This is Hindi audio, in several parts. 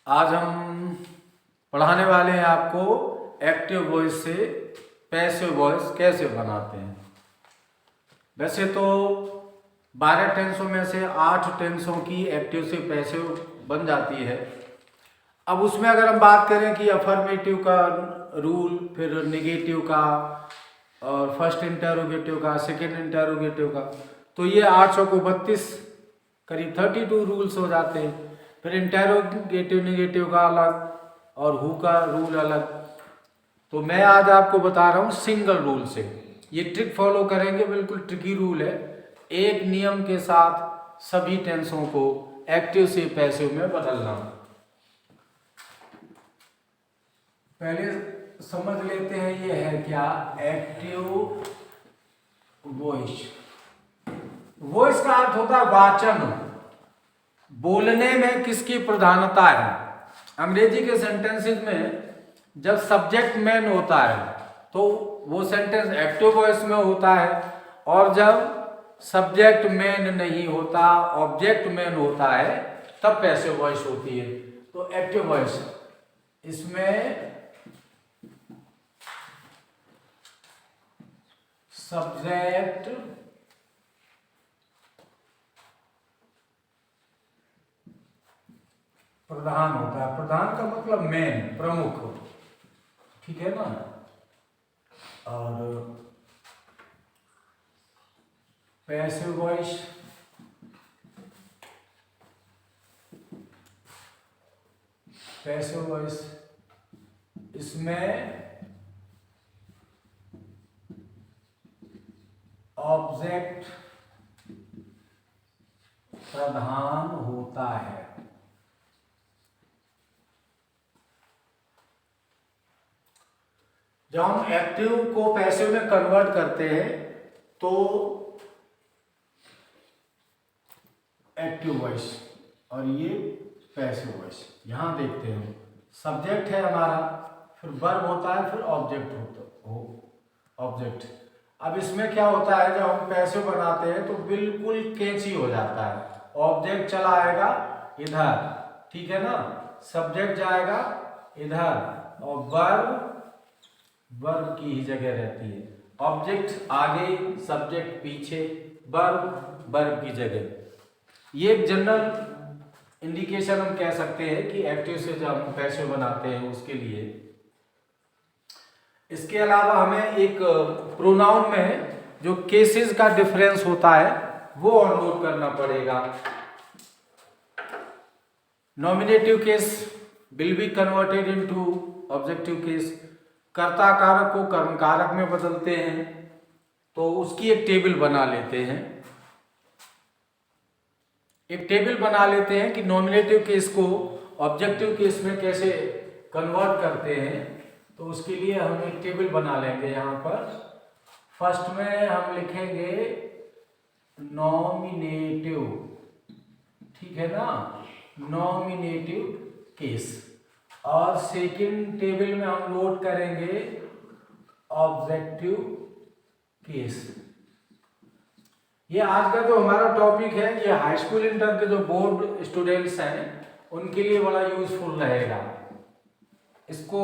आज हम पढ़ाने वाले हैं आपको एक्टिव वॉइस से पैसिव वॉइस कैसे बनाते हैं। वैसे तो 12 टेंसों में से 8 टेंसों की एक्टिव से पैसिव बन जाती है। अब उसमें अगर हम बात करें कि अफर्मेटिव का रूल, फिर नेगेटिव का और फर्स्ट इंटरोगेटिव का, सेकेंड इंटरोगेटिव का, तो ये 800 को 32 करीब 32 रूल्स हो जाते हैं। फिर इंटरोगेटिव नेगेटिव का अलग और हु का रूल अलग। तो मैं आज आपको बता रहा हूँ सिंगल रूल से। ये ट्रिक फॉलो करेंगे, बिल्कुल ट्रिकी रूल है। एक नियम के साथ सभी टेंसों को एक्टिव से पैसिव में बदलना। पहले समझ लेते हैं ये है क्या एक्टिव वॉइस। वॉइस का अर्थ होता है वाचन, बोलने में किसकी प्रधानता है। अंग्रेजी के सेंटेंसेस में जब सब्जेक्ट मैन होता है तो वो सेंटेंस एक्टिव वॉइस में होता है, और जब सब्जेक्ट मैन नहीं होता, ऑब्जेक्ट मैन होता है, तब पैसिव वॉइस होती है। तो एक्टिव वॉइस, इसमें सब्जेक्ट प्रधान होता है। प्रधान का मतलब मेन, प्रमुख, ठीक है ना। और पैसिव वॉइस इसमें ऑब्जेक्ट प्रधान होता है। जब हम एक्टिव को पैसिव में कन्वर्ट करते हैं तो एक्टिव वॉइस और ये पैसिव वॉइस। यहां देखते हैं सब्जेक्ट है हमारा, फिर वर्ब होता है, फिर ऑब्जेक्ट। अब इसमें क्या होता है, जब हम पैसिव बनाते हैं तो बिल्कुल कैची हो जाता है। ऑब्जेक्ट चला आएगा इधर, ठीक है ना, सब्जेक्ट जाएगा इधर और वर्ब की ही जगह रहती है। ऑब्जेक्ट आगे, सब्जेक्ट पीछे, वर्ब की जगह। ये एक जनरल इंडिकेशन हम कह सकते हैं कि एक्टिव से जब हम पैसिव बनाते हैं उसके लिए। इसके अलावा हमें एक प्रोनाउन में जो केसेस का डिफरेंस होता है वो और नोट करना पड़ेगा। Nominative case will be converted into objective case. कर्ता कारक को कर्म कारक में बदलते हैं, तो उसकी एक टेबल बना लेते हैं। एक टेबल बना लेते हैं कि नॉमिनेटिव केस को ऑब्जेक्टिव केस में कैसे कन्वर्ट करते हैं। तो उसके लिए हम एक टेबल बना लेंगे। यहाँ पर फर्स्ट में हम लिखेंगे नॉमिनेटिव, ठीक है ना, नॉमिनेटिव केस, और सेकंड टेबल में हम नोट करेंगे ऑब्जेक्टिव केस। ये आज का जो हमारा टॉपिक है, ये हाई स्कूल इंटर के जो बोर्ड स्टूडेंट्स हैं उनके लिए बड़ा यूजफुल रहेगा। इसको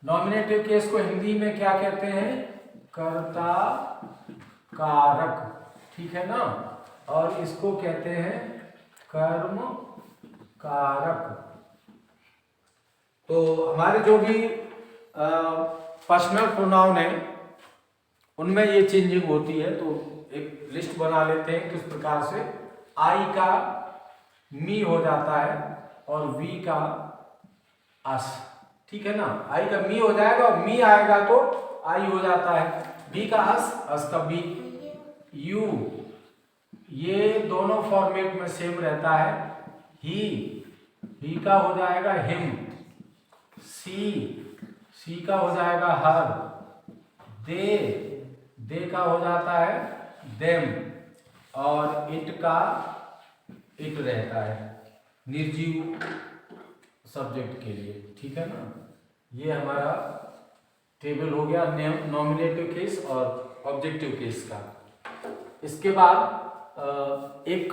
नॉमिनेटिव केस को हिंदी में क्या कहते हैं, कर्ता कारक, ठीक है ना, और इसको कहते हैं कर्म कारक। तो हमारे जो भी पर्सनल प्रोनाउन है उनमें ये चेंजिंग होती है। तो एक लिस्ट बना लेते हैं किस प्रकार से। आई का मी हो जाता है और वी का अस, ठीक है ना। आई का मी हो जाएगा और मी आएगा तो आई हो जाता है। बी का अस का बी। यू, ये दोनों फॉर्मेट में सेम रहता है। ही का हो जाएगा हिम। सी का हो जाएगा हर। दे का हो जाता है देम, और इट का इट रहता है निर्जीव सब्जेक्ट के लिए, ठीक है ना। ये हमारा टेबल हो गया नॉमिनेटिव केस और ऑब्जेक्टिव केस का। इसके बाद एक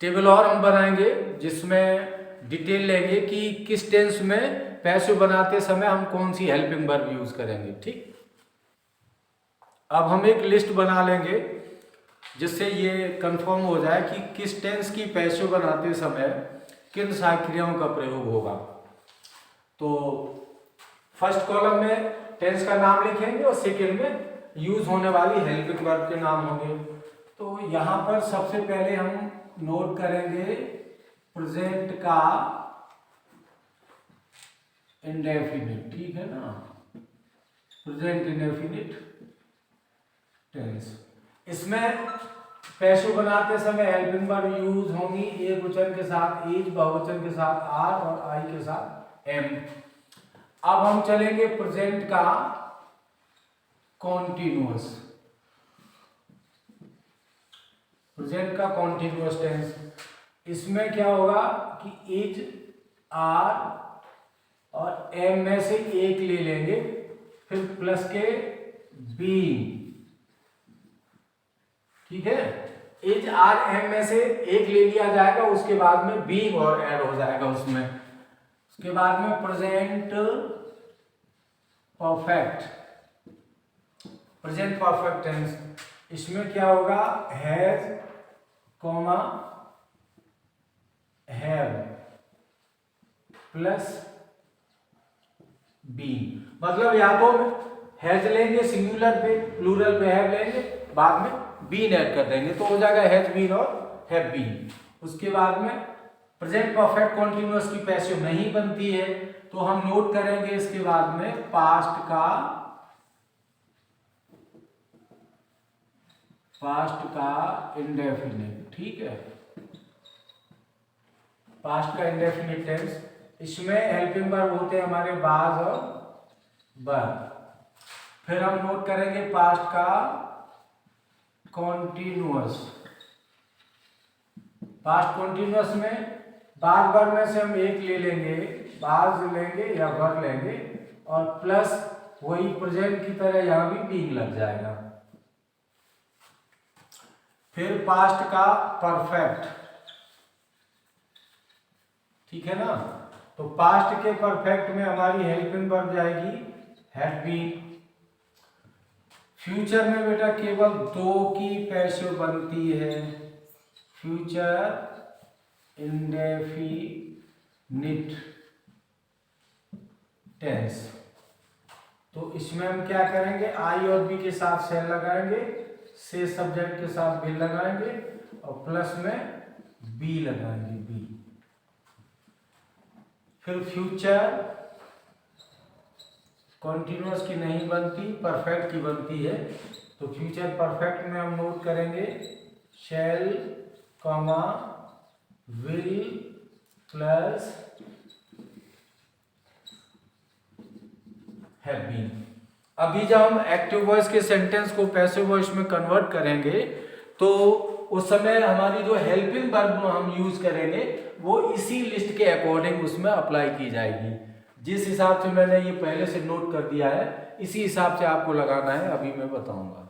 टेबल और हम बनाएंगे जिसमें डिटेल लेंगे कि किस टेंस में पैसिव बनाते समय हम कौन सी हेल्पिंग वर्ब यूज करेंगे। ठीक, अब हम एक लिस्ट बना लेंगे जिससे ये कंफर्म हो जाए कि किस टेंस की पैसिव बनाते समय किन सहायक क्रियाओं का प्रयोग होगा। तो फर्स्ट कॉलम में टेंस का नाम लिखेंगे और सेकेंड में यूज होने वाली हेल्पिंग वर्ब के नाम होंगे। तो यहाँ पर सबसे पहले हम नोट करेंगे प्रेजेंट का इंडेफिनिट। ठीक है ना, प्रेजेंट इंडेफिनिट टेंस। इसमें पैसिव बनाते समय हेल्पिंग वर्ब यूज होंगी एक वचन के साथ इज, बहुवचन के साथ आर और आई के साथ एम। अब हम चलेंगे प्रेजेंट का कॉन्टिन्यूअस, प्रेजेंट का कॉन्टिन्यूअस टेंस। इसमें क्या होगा कि इज, आर और एम में से एक ले लेंगे, फिर प्लस के बीइंग। ठीक है, इज, आर, एम में से एक ले लिया जाएगा, उसके बाद में बीइंग और ऐड हो जाएगा उसमें। उसके बाद में present perfect, present perfect tense. इसमें क्या होगा has, comma, have plus B. मतलब या तो हैज लेंगे सिंगुलर पे, प्लूरल पे हैव लेंगे, बाद में बीन ऐड कर देंगे तो हो जाएगा हैज बीन और हैव बीन। उसके बाद में प्रेजेंट परफेक्ट कॉन्टिन्यूअस की पैसिव नहीं बनती है तो हम नोट करेंगे इसके बाद में पास्ट का इंडेफिनिट। ठीक है, पास्ट का इंडेफिनिट टेंस। इसमें हेल्पिंग वर्ब होते हैं हमारे बाज और बर। फिर हम नोट करेंगे पास्ट का कॉन्टिन्यूअस। पास्ट कॉन्टिन्यूअस में बाज बर में से हम एक ले लेंगे, बाज लेंगे या बर लेंगे और प्लस वही प्रेजेंट की तरह यहां भी बीइंग लग जाएगा। फिर पास्ट का परफेक्ट। ठीक है ना, तो पास्ट के परफेक्ट में हमारी हेल्पिंग वर्ब जाएगी हैड बीन। फ्यूचर में बेटा केवल दो की पैसिव बनती है, फ्यूचर इंडेफिनिट टेंस। तो इसमें हम क्या करेंगे, आई और बी के साथ शेल लगाएंगे, से सब्जेक्ट के साथ बी लगाएंगे और प्लस में बी लगाएंगे, बी। फिर फ्यूचर कॉन्टिन्यूअस की नहीं बनती, परफेक्ट की बनती है। तो फ्यूचर परफेक्ट में हम नोट करेंगे shall, comma, will plus have been. अभी जब हम एक्टिव वॉइस के सेंटेंस को पैसिव वॉइस में कन्वर्ट करेंगे तो उस समय हमारी जो हेल्पिंग वर्ब हम यूज करेंगे वो इसी लिस्ट के अकॉर्डिंग उसमें अप्लाई की जाएगी। जिस हिसाब से मैंने ये पहले से नोट कर दिया है इसी हिसाब से आपको लगाना है, अभी मैं बताऊंगा।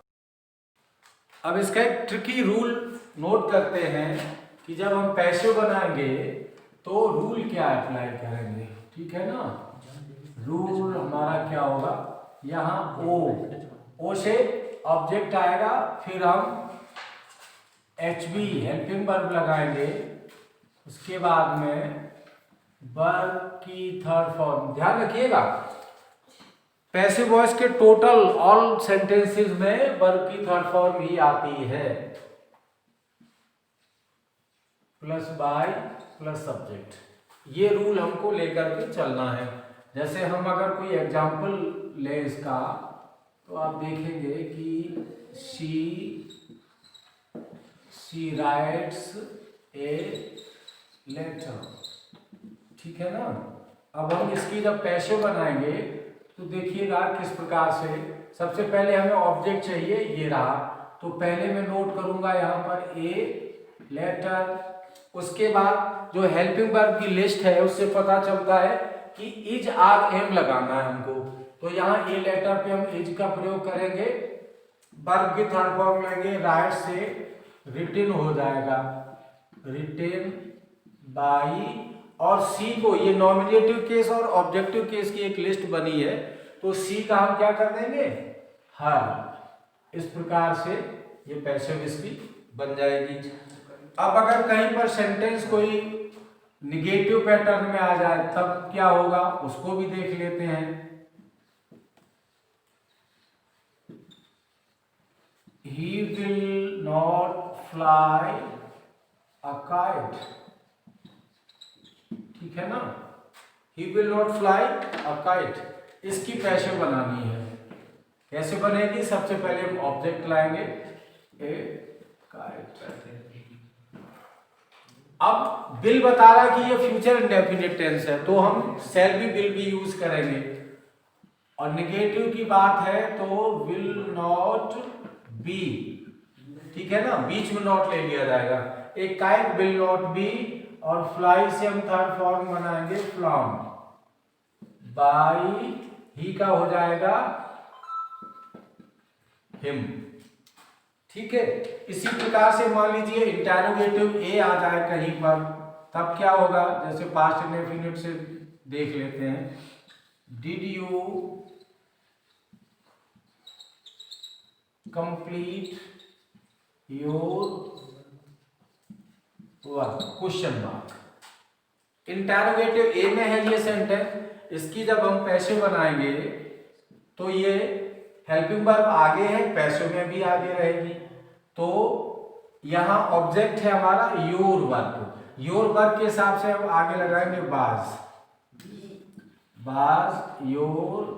अब इसका एक ट्रिकी रूल नोट करते हैं कि जब हम पैसिव बनाएंगे तो रूल क्या अप्लाई करेंगे। ठीक है ना, रूल हमारा क्या होगा, यहाँ ओ से ऑब्जेक्ट आएगा, फिर हम HB हेल्पिंग वर्ब लगाएंगे, उसके बाद में वर्ब की थर्ड फॉर्म। ध्यान रखिएगा पैसिव वॉइस के टोटल ऑल सेंटेंसेस में वर्ब की थर्ड फॉर्म ही आती है, प्लस बाय प्लस सब्जेक्ट। ये रूल हमको लेकर के चलना है। जैसे हम अगर कोई एग्जाम्पल ले इसका तो आप देखेंगे कि शी राइट्स ए लेटर। ठीक है ना, अब हम इसकी जब पैसिव बनाएंगे तो देखिएगा किस प्रकार से। सबसे पहले हमें ऑब्जेक्ट चाहिए, ये रहा, तो पहले मैं नोट करूंगा यहाँ पर ए लेटर। उसके बाद जो हेल्पिंग वर्ब की लिस्ट है उससे पता चलता है कि इज, आर, एम लगाना है हमको। तो यहाँ ए लेटर पे हम इज का प्रयोग करेंगे, वर्ब की थर्ड फॉर्म लेंगे, राइट से रिटेन हो जाएगा, रिटेन बाई और सी को, ये नॉमिनेटिव केस और ऑब्जेक्टिव केस की एक लिस्ट बनी है, तो सी का हम क्या कर देंगे, हर। इस प्रकार से ये पैसिव इसकी बन जाएगी। अब अगर कहीं पर सेंटेंस कोई निगेटिव पैटर्न में आ जाए तब क्या होगा, उसको भी देख लेते हैं। He will not fly a kite, ठीक है ना, He will not fly a kite, इसकी पैसिव बनानी है। कैसे बनेगी, सबसे पहले हम ऑब्जेक्ट लाएंगे ए काइट। अब विल बता रहा है कि ये फ्यूचर इंडेफिनिट टेंस है, तो हम शैल भी विल भी यूज करेंगे। और निगेटिव की बात है तो विल नॉट बी, ठीक है ना, बीच में नॉट ले लिया जाएगा। एक काइट विल नॉट बी, और फ्लाई से हम थर्ड फॉर्म बनाएंगे फ्लॉन, बाई ही का हो जाएगा हिम, ठीक है। इसी प्रकार से मान लीजिए इंटरोगेटिव ए आ जाए कहीं पर, तब क्या होगा, जैसे पास्ट इंडेफिनिट से देख लेते हैं। Did you complete your work, question mark. Interrogative A में है ये सेंटेंस, इसकी जब हम पैसिव बनाएंगे तो ये हेल्पिंग वर्ब आगे है, पैसिव में भी आगे रहेगी। तो यहां ऑब्जेक्ट है हमारा योर वर्क, योर वर्क के हिसाब से हम आगे लगाएंगे बाज, बाज योर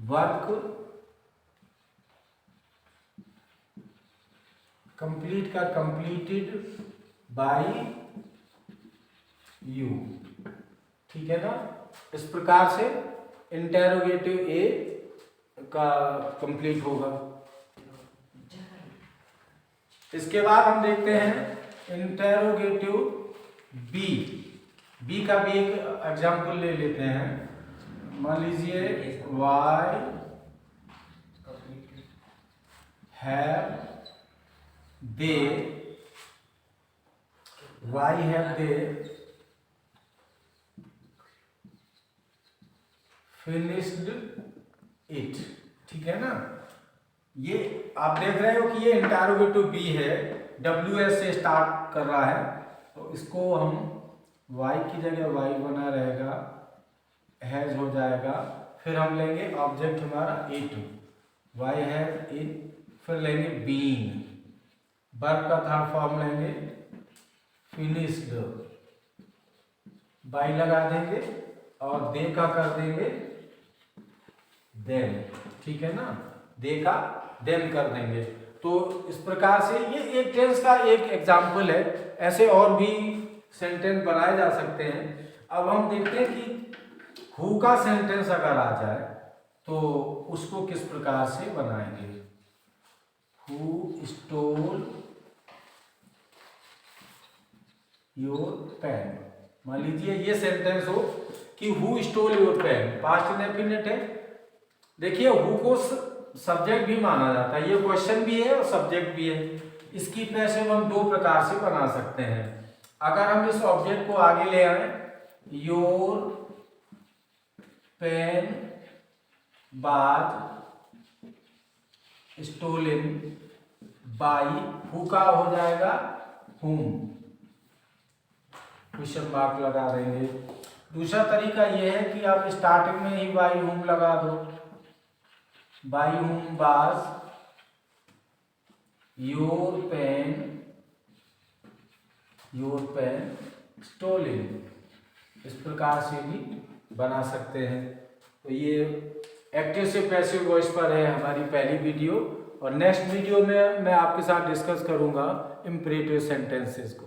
वर्क कंप्लीट का कंप्लीटेड बाय यू, ठीक है ना। इस प्रकार से इंटरोगेटिव ए का कंप्लीट होगा। इसके बाद हम देखते हैं इंटरोगेटिव बी, बी का भी एक एग्जांपल ले लेते हैं। मान लीजिए why have they, why have they finished it, ठीक है ना। ये आप देख रहे हो कि ये इंटरोगेटिव बी है, WS से स्टार्ट कर रहा है, तो इसको हम y की जगह y बना रहेगा, हैज हो जाएगा, फिर हम लेंगे ऑब्जेक्ट हमारा इट, y हैज इट, फिर लेंगे बीन, वर्ब का थर्ड फॉर्म लेंगे फिनिश्ड, बाई लगा देंगे और दे का कर देंगे देम, ठीक है ना, दे का देम कर देंगे। तो इस प्रकार से ये एक टेंस का एक एग्जाम्पल है, ऐसे और भी सेंटेंस बनाए जा सकते हैं। अब हम देखते हैं कि हु का सेंटेंस अगर आ जाए तो उसको किस प्रकार से बनाएंगे। हु स्टोल योर पेन, मान लीजिए ये सेंटेंस हो कि who stole your pen, past indefinite है। देखिए हु को सब्जेक्ट भी माना जाता है, ये क्वेश्चन भी है और सब्जेक्ट भी है। इसकी पैसिव हम दो प्रकार से बना सकते हैं। अगर हम इस ऑब्जेक्ट को आगे ले आए, योर पेन बाज स्टोलन बाई, हु का हो जाएगा हुम, क्वेश्चन मार्क लगा देंगे। दूसरा तरीका यह है कि आप स्टार्टिंग में ही बाई हुम लगा दो, बाई हुम बाज योर पेन स्टोलन, इस प्रकार से भी बना सकते हैं। तो ये एक्टिव से पैसिव वॉइस पर है हमारी पहली वीडियो, और नेक्स्ट वीडियो में मैं आपके साथ डिस्कस करूंगा इंपरेटिव सेंटेंसेस को।